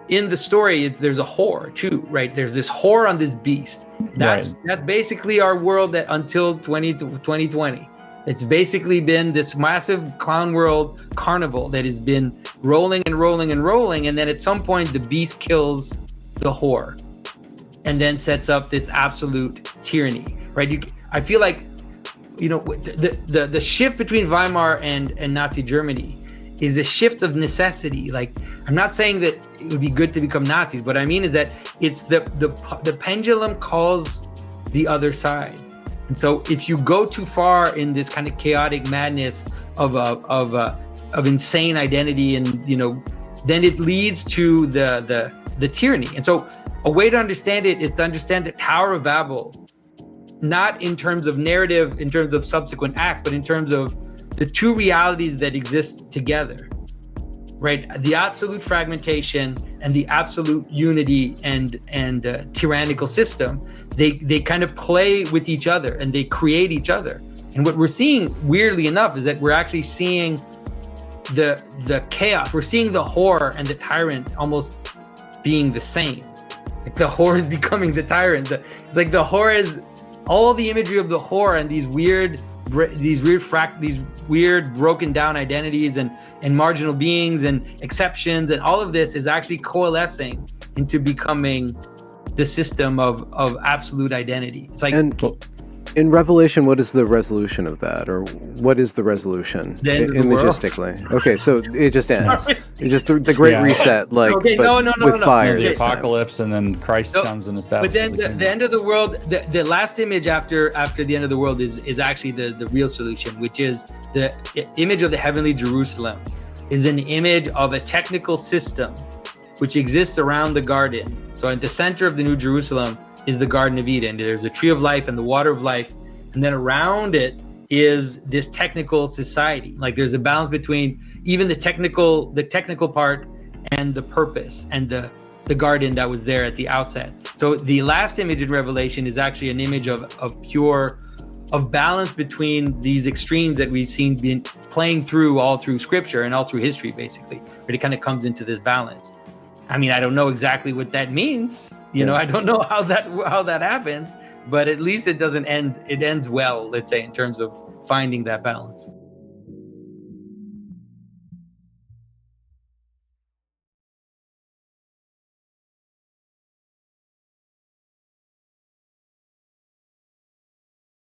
in the story, there's a whore too, right? There's this whore on this beast. That's basically our world that until 2020. It's basically been this massive clown world carnival that has been rolling and rolling and rolling. And then at some point, the beast kills the whore and then sets up this absolute tyranny, right? I feel like, the shift between Weimar and Nazi Germany is a shift of necessity. Like, I'm not saying that it would be good to become Nazis. What I mean is that it's the pendulum calls the other side. And so if you go too far in this kind of chaotic madness of insane identity, and then it leads to the tyranny. And so a way to understand it is to understand the Tower of Babel, not in terms of narrative, in terms of subsequent acts, but in terms of the two realities that exist together, right? The absolute fragmentation and the absolute unity and tyrannical system, they kind of play with each other and they create each other. And what we're seeing, weirdly enough, is that we're actually seeing the chaos. We're seeing the whore and the tyrant almost being the same. Like the whore is becoming the tyrant. It's like the whore is all the imagery of the whore and these weird broken down identities and marginal beings and exceptions, and all of this is actually coalescing into becoming the system of absolute identity. It's like, and in Revelation, what is the resolution of that, or what is the resolution imagistically? Okay, so it just ends. It just the great reset, like with fire. The apocalypse, and then Christ comes and establishes. But then the end of the world, the last image after the end of the world is actually the real solution, which is the image of the heavenly Jerusalem, is an image of a technical system which exists around the garden. So at the center of the New Jerusalem is the Garden of Eden. There's a tree of life and the water of life. And then around it is this technical society. Like there's a balance between even the technical part and the purpose and the garden that was there at the outset. So the last image in Revelation is actually an image of balance between these extremes that we've seen being playing through all through scripture and all through history, basically, where it kind of comes into this balance. I mean, I don't know exactly what that means. I don't know how that happens, but at least it doesn't end. It ends well, let's say, in terms of finding that balance.